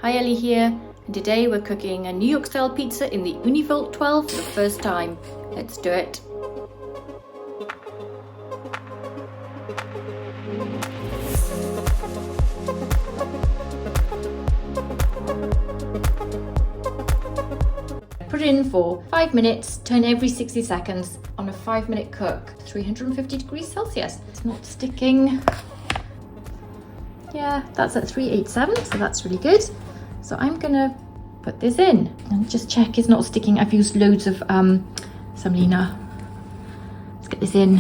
Hi, Ellie here, and today we're cooking a New York style pizza in the Ooni Volt 12 for the first time. Let's do it. Put it in for 5 minutes, turn every 60 seconds on a 5-minute cook, 350 degrees Celsius. It's not sticking. Yeah, that's at 387, so that's really good. So I'm gonna put this in and just check it's not sticking. I've used loads of semolina. Let's get this in.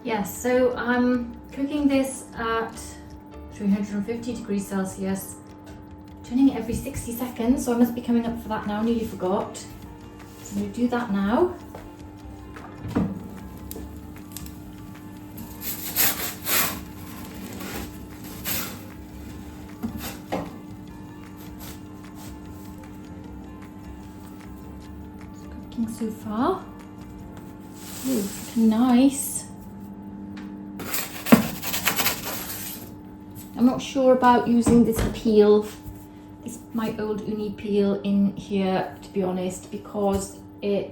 Yes, so I'm cooking this at 350 degrees Celsius, turning it every 60 seconds, so I must be coming up for that now, nearly forgot. So I'm going to do that now. It's cooking so far. Ooh, it's nice. I'm not sure about using this peel, this my old Ooni peel in here, to be honest, because I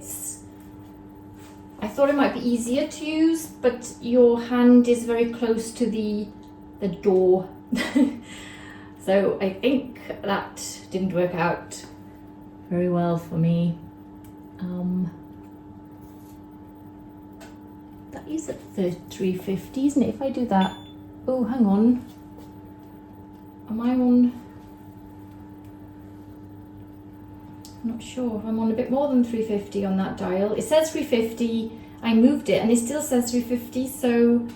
thought it might be easier to use, but your hand is very close to the door. So I think that didn't work out very well for me. That is at 350, isn't it? If I do that, oh, hang on. Am I on? I'm not sure. I'm on a bit more than 350 on that dial. It says 350. I moved it and it still says 350. So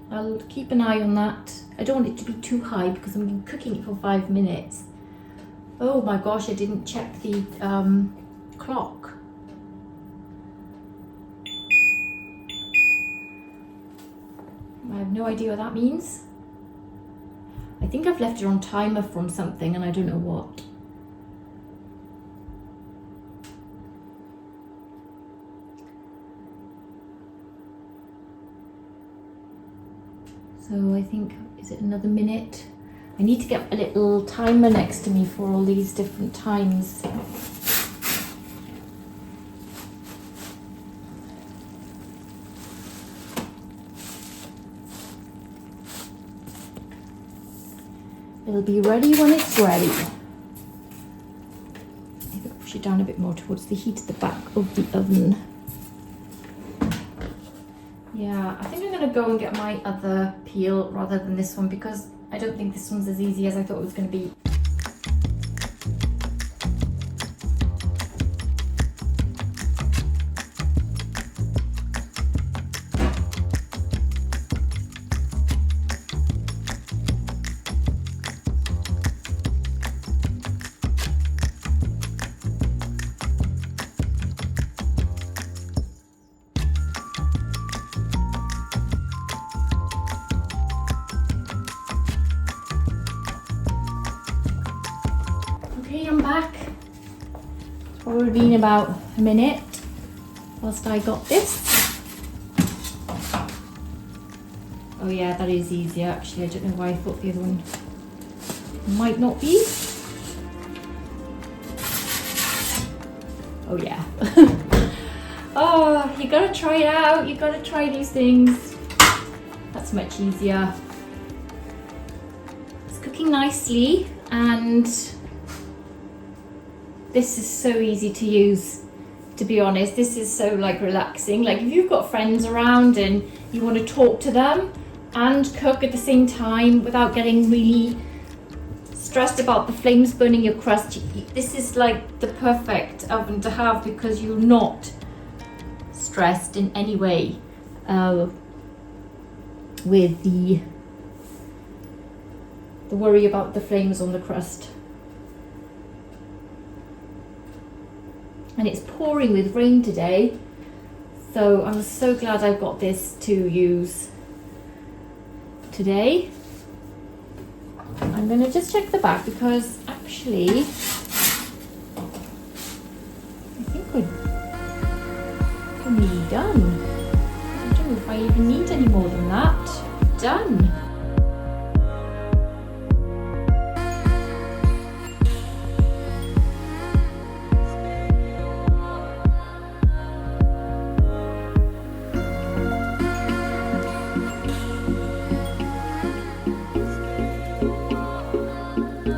I'll keep an eye on that. I don't want it to be too high because I'm cooking it for 5 minutes. Oh my gosh, I didn't check the clock. I have no idea what that means. I think I've left it on timer from something and I don't know what. So I think, is it another minute? I need to get a little timer next to me for all these different times. It'll be ready when it's ready. Maybe push it down a bit more towards the heat at the back of the oven. Yeah, I think I'm gonna go and get my other peel rather than this one because I don't think this one's as easy as I thought it was going to be. would have been about a minute whilst I got this. Oh yeah, that is easier actually. I don't know why I thought the other one might not be. Oh yeah. Oh, you gotta try it out. You gotta try these things. That's much easier. It's cooking nicely, and this is so easy to use, to be honest. This is so like relaxing. Like if you've got friends around and you want to talk to them and cook at the same time without getting really stressed about the flames burning your crust, this is like the perfect oven to have, because you're not stressed in any way with the worry about the flames on the crust. And it's pouring with rain today, so I'm so glad I've got this to use today. I'm going to just check the back, because actually I think I'm nearly done. I don't know if I even need any more than that. Done.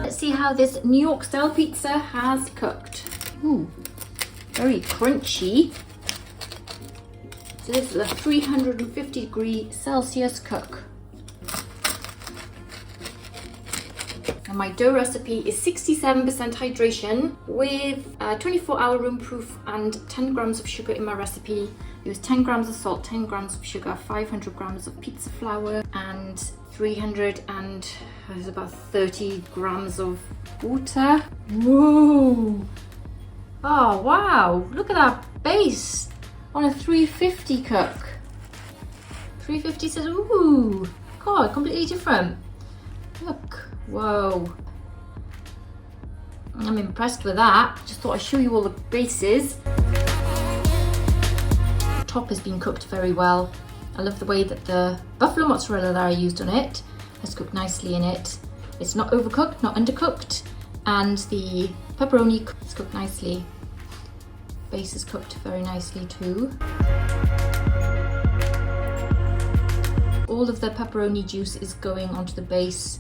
See how this New York style pizza has cooked. Ooh, very crunchy. So this is a 350°C cook. And my dough recipe is 67% hydration with 24-hour room proof and 10 grams of sugar in my recipe. Use 10 grams of salt, 10 grams of sugar, 500 grams of pizza flour, and 30 grams of water. Whoa! Oh wow! Look at that base on a 350 cook. 350 says, ooh, God, completely different. Look, whoa! I'm impressed with that. Just thought I'd show you all the bases. The top has been cooked very well. I love the way that the buffalo mozzarella that I used on it has cooked nicely in it. It's not overcooked, not undercooked, and the pepperoni is cooked nicely. Base is cooked very nicely too. All of the pepperoni juice is going onto the base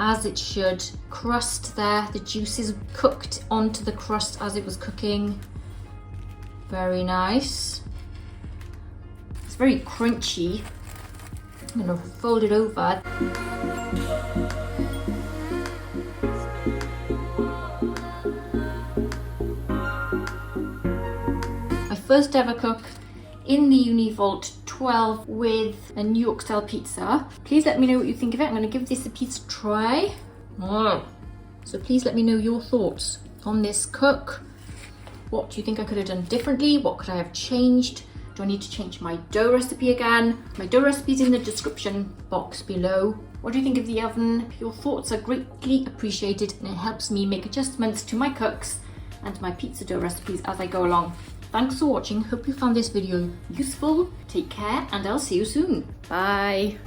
as it should. Crust there, the juice is cooked onto the crust as it was cooking. Very nice. It's very crunchy. I'm gonna fold it over. My first ever cook in the Ooni Volt 12 with a New York style pizza. Please let me know what you think of it. I'm gonna give this a pizza try. So please let me know your thoughts on this cook. What do you think I could have done differently? What could I have changed? Do I need to change my dough recipe again? My dough recipe is in the description box below. What do you think of the oven? Your thoughts are greatly appreciated, and it helps me make adjustments to my cooks and my pizza dough recipes as I go along. Thanks for watching. Hope you found this video useful. Take care, and I'll see you soon. Bye.